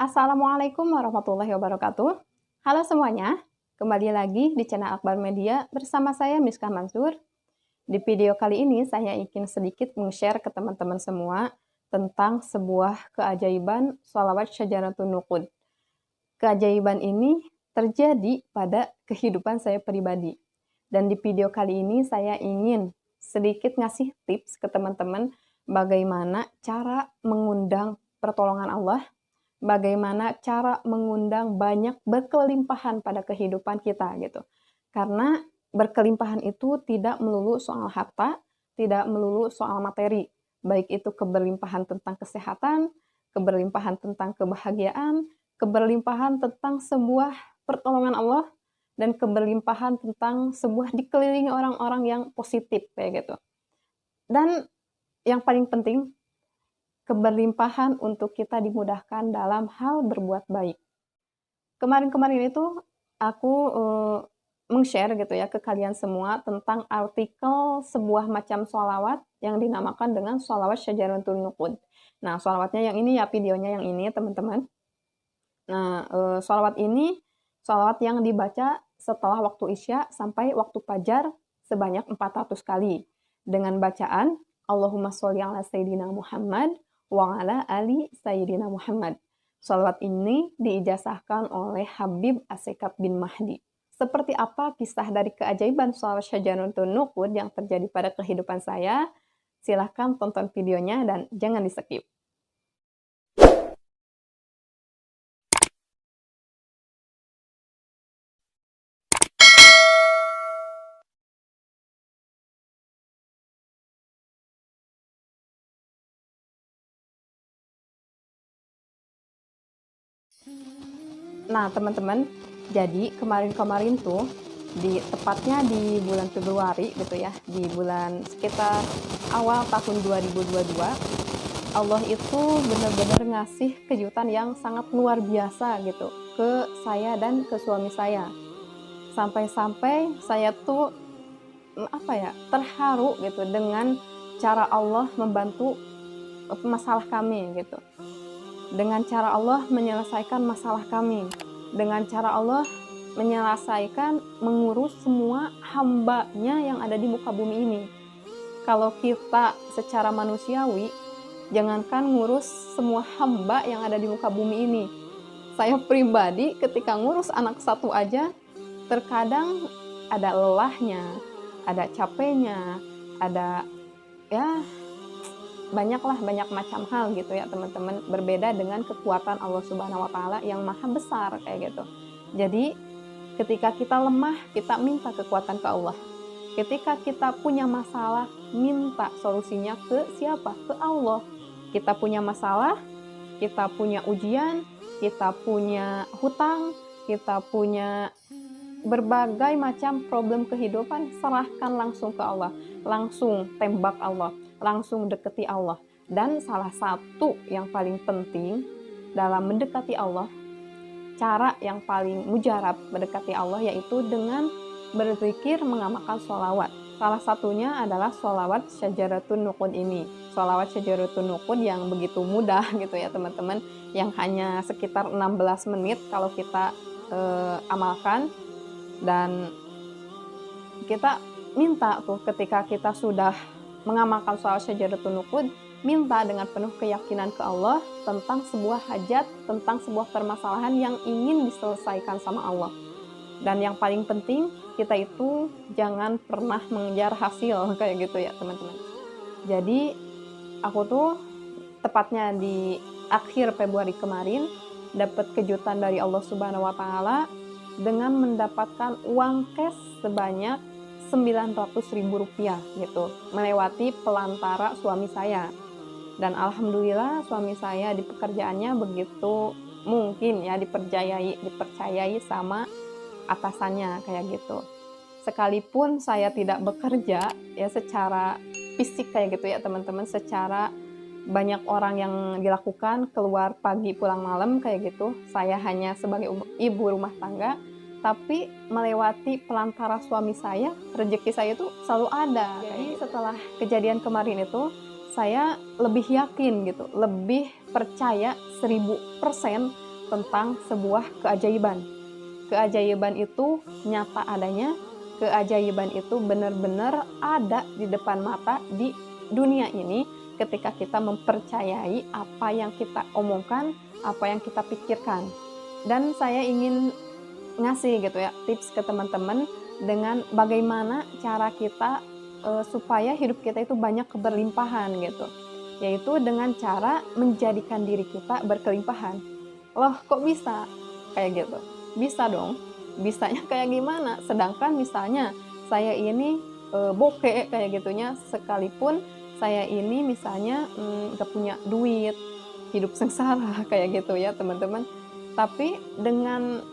Assalamualaikum warahmatullahi wabarakatuh. Halo semuanya, kembali lagi di channel Akbar Media bersama saya Miskah Mansur. Di video kali ini saya ingin sedikit meng-share ke teman-teman semua tentang sebuah keajaiban sholawat Syajaratun Nuqud. Keajaiban ini terjadi pada kehidupan saya pribadi. Dan di video kali ini saya ingin sedikit ngasih tips ke teman-teman bagaimana cara mengundang pertolongan Allah, bagaimana cara mengundang banyak berkelimpahan pada kehidupan kita gitu. Karena berkelimpahan itu tidak melulu soal harta, tidak melulu soal materi. Baik itu keberlimpahan tentang kesehatan, keberlimpahan tentang kebahagiaan, keberlimpahan tentang sebuah pertolongan Allah, dan keberlimpahan tentang sebuah dikelilingi orang-orang yang positif kayak gitu. Dan yang paling penting, keberlimpahan untuk kita dimudahkan dalam hal berbuat baik. Kemarin-kemarin itu aku meng-share gitu ya ke kalian semua tentang artikel sebuah macam sholawat yang dinamakan dengan sholawat Syajaratun Nuqud. Nah, sholawatnya yang ini ya, videonya yang ini teman-teman. Nah, sholawat ini sholawat yang dibaca setelah waktu Isya sampai waktu Fajar sebanyak 400 kali. Dengan bacaan Allahumma sholli ala Sayyidina Muhammad wa ala ali Sayyidina Muhammad. Sholawat ini diijazahkan oleh Habib Asekab bin Mahdi. Seperti apa kisah dari keajaiban sholawat Syajaratun Nuqud yang terjadi pada kehidupan saya? Silahkan tonton videonya dan jangan di-skip. Nah, teman-teman, jadi kemarin-kemarin tuh tepatnya di bulan Februari gitu ya, di bulan sekitar awal tahun 2022, Allah itu benar-benar ngasih kejutan yang sangat luar biasa gitu ke saya dan ke suami saya. Sampai-sampai saya tuh terharu gitu dengan cara Allah membantu masalah kami gitu. Dengan cara Allah menyelesaikan masalah kami, dengan cara Allah menyelesaikan mengurus semua hambanya yang ada di muka bumi ini. Kalau kita secara manusiawi, jangankan ngurus semua hamba yang ada di muka bumi ini, saya pribadi ketika ngurus anak satu aja, terkadang ada lelahnya, ada capeknya, ada ya banyak macam hal gitu ya teman-teman, berbeda dengan kekuatan Allah Subhanahu wa Ta'ala yang maha besar kayak gitu. Jadi ketika kita lemah, kita minta kekuatan ke Allah. Ketika kita punya masalah, minta solusinya ke siapa? Ke Allah. Kita punya masalah, kita punya ujian, kita punya hutang, kita punya berbagai macam problem kehidupan, serahkan langsung ke Allah, langsung tembak Allah, langsung dekati Allah. Dan salah satu yang paling penting dalam mendekati Allah, cara yang paling mujarab mendekati Allah yaitu dengan berzikir, mengamalkan sholawat. Salah satunya adalah sholawat Syajaratun Nuqud ini. Sholawat Syajaratun Nuqud yang begitu mudah gitu ya teman-teman, yang hanya sekitar 16 menit kalau kita amalkan. Dan kita minta tuh ketika kita sudah mengamalkan sholawat Syajaratun Nuqud, minta dengan penuh keyakinan ke Allah tentang sebuah hajat, tentang sebuah permasalahan yang ingin diselesaikan sama Allah. Dan yang paling penting, kita itu jangan pernah mengejar hasil kayak gitu ya teman-teman. Jadi aku tuh tepatnya di akhir Februari kemarin dapat kejutan dari Allah Subhanahu wa Ta'ala dengan mendapatkan uang cash sebanyak Rp900.000 gitu, melewati pelantara suami saya. Dan alhamdulillah suami saya di pekerjaannya begitu mungkin ya dipercayai sama atasannya kayak gitu. Sekalipun saya tidak bekerja ya secara fisik kayak gitu ya teman-teman, secara banyak orang yang dilakukan keluar pagi pulang malam kayak gitu, saya hanya sebagai ibu rumah tangga, tapi melewati pelantara suami saya, rezeki saya itu selalu ada. Jadi setelah kejadian kemarin itu, saya lebih yakin gitu, lebih percaya 1000% tentang sebuah keajaiban. Keajaiban itu nyata adanya, keajaiban itu benar-benar ada di depan mata di dunia ini ketika kita mempercayai apa yang kita omongkan, apa yang kita pikirkan. Dan saya ingin ngasih gitu ya tips ke teman-teman dengan bagaimana cara kita supaya hidup kita itu banyak keberlimpahan gitu, yaitu dengan cara menjadikan diri kita berkelimpahan. Loh kok bisa kayak gitu? Bisa dong. Bisanya kayak gimana? Sedangkan misalnya saya ini bokeh kayak gitunya, sekalipun saya ini misalnya gak punya duit, hidup sengsara kayak gitu ya teman-teman. Tapi dengan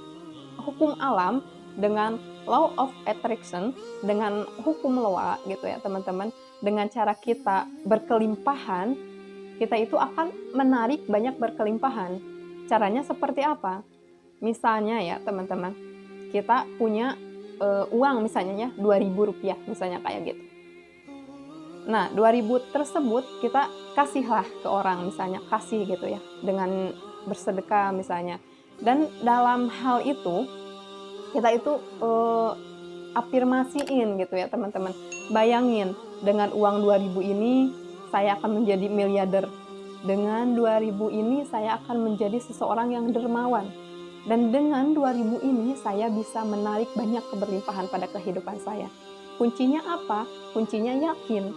hukum alam, dengan law of attraction, dengan hukum loa gitu ya teman-teman, dengan cara kita berkelimpahan, kita itu akan menarik banyak berkelimpahan. Caranya seperti apa? Misalnya ya teman-teman, kita punya uang misalnya ya 2.000 rupiah misalnya kayak gitu. Nah 2.000 tersebut kita kasihlah ke orang, misalnya kasih gitu ya, dengan bersedekah misalnya. Dan dalam hal itu kita itu afirmasiin gitu ya teman-teman. Bayangin dengan uang 2.000 ini saya akan menjadi miliarder. Dengan 2.000 ini saya akan menjadi seseorang yang dermawan. Dan dengan 2.000 ini saya bisa menarik banyak keberlimpahan pada kehidupan saya. Kuncinya apa? Kuncinya yakin.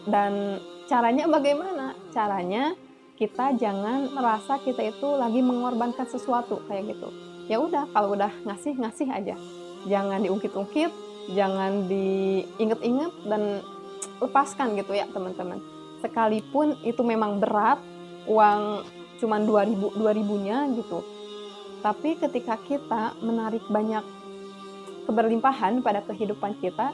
Dan caranya bagaimana? Caranya kita jangan merasa kita itu lagi mengorbankan sesuatu kayak gitu. Ya udah, kalau udah ngasih aja. Jangan diungkit-ungkit, jangan diinget-inget dan lepaskan gitu ya teman-teman. Sekalipun itu memang berat, uang cuman 2.000-nya gitu. Tapi ketika kita menarik banyak keberlimpahan pada kehidupan kita,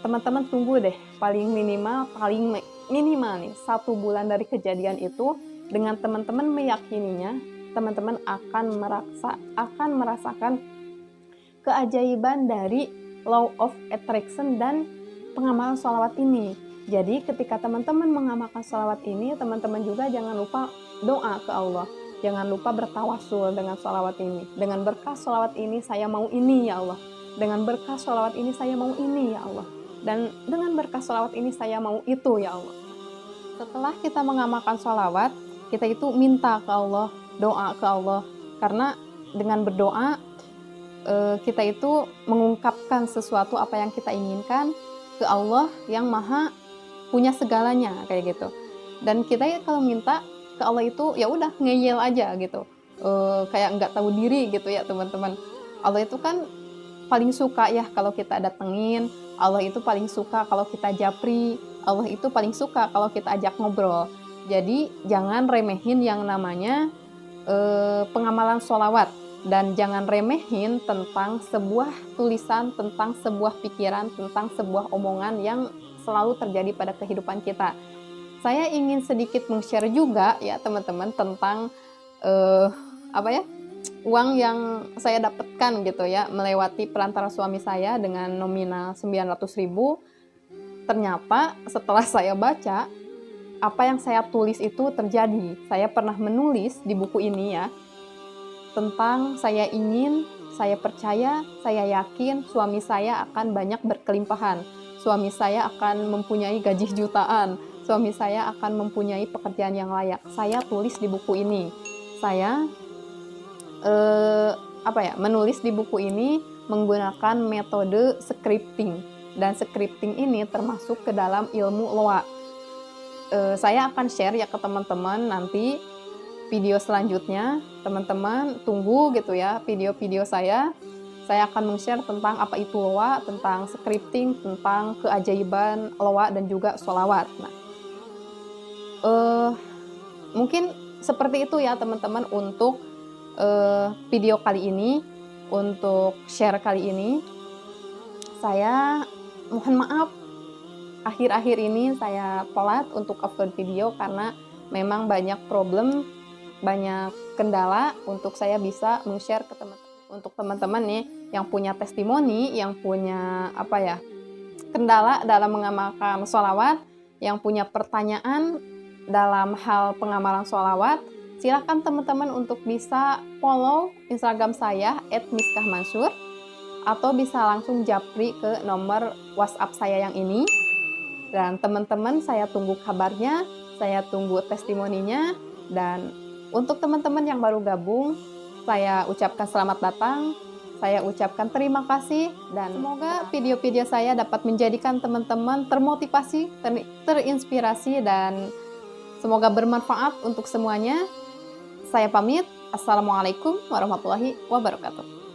teman-teman tunggu deh, paling minimal nih 1 bulan dari kejadian itu, dengan teman-teman meyakininya, teman-teman akan merasakan keajaiban dari law of attraction dan pengamalan sholawat ini. Jadi ketika teman-teman mengamalkan sholawat ini, teman-teman juga jangan lupa doa ke Allah. Jangan lupa bertawasul dengan sholawat ini. Dengan berkah sholawat ini saya mau ini ya Allah. Dengan berkah sholawat ini saya mau ini ya Allah. Dan dengan berkah sholawat ini saya mau itu ya Allah. Setelah kita mengamalkan sholawat, kita itu minta ke Allah, doa ke Allah. Karena dengan berdoa, kita itu mengungkapkan sesuatu apa yang kita inginkan ke Allah yang maha punya segalanya kayak gitu. Dan kita ya kalau minta ke Allah itu ya udah ngeyel aja gitu, kayak nggak tahu diri gitu ya teman-teman. Allah itu kan paling suka ya kalau kita datengin, Allah itu paling suka kalau kita japri, Allah itu paling suka kalau kita ajak ngobrol. Jadi jangan remehin yang namanya pengamalan sholawat, dan jangan remehin tentang sebuah tulisan, tentang sebuah pikiran, tentang sebuah omongan yang selalu terjadi pada kehidupan kita. Saya ingin sedikit meng-share juga ya teman-teman tentang uang yang saya dapatkan gitu ya, melewati perantara suami saya dengan nominal 900.000. Ternyata setelah saya baca, apa yang saya tulis itu terjadi. Saya pernah menulis di buku ini ya, tentang saya percaya, saya yakin suami saya akan banyak berkelimpahan. Suami saya akan mempunyai gaji jutaan. Suami saya akan mempunyai pekerjaan yang layak. Saya tulis di buku ini. Saya menulis di buku ini menggunakan metode scripting. Dan scripting ini termasuk ke dalam ilmu loa. Saya akan share ya ke teman-teman nanti video selanjutnya. Teman-teman tunggu gitu ya video-video saya. Saya akan meng-share tentang apa itu loa, tentang scripting, tentang keajaiban loa dan juga sholawat. Nah, mungkin seperti itu ya teman-teman untuk video kali ini, untuk share kali ini. Saya mohon maaf akhir-akhir ini saya telat untuk upload video karena memang banyak problem, banyak kendala untuk saya bisa meng-share ke teman-teman. Untuk teman-teman nih yang punya testimoni, yang punya kendala dalam mengamalkan sholawat, yang punya pertanyaan dalam hal pengamalan sholawat, Silahkan teman-teman untuk bisa follow Instagram saya @miskahmansur atau bisa langsung japri ke nomor WhatsApp saya yang ini. Dan teman-teman, saya tunggu kabarnya, saya tunggu testimoninya, dan untuk teman-teman yang baru gabung, saya ucapkan selamat datang, saya ucapkan terima kasih, dan semoga video-video saya dapat menjadikan teman-teman termotivasi, terinspirasi, dan semoga bermanfaat untuk semuanya. Saya pamit. Assalamualaikum warahmatullahi wabarakatuh.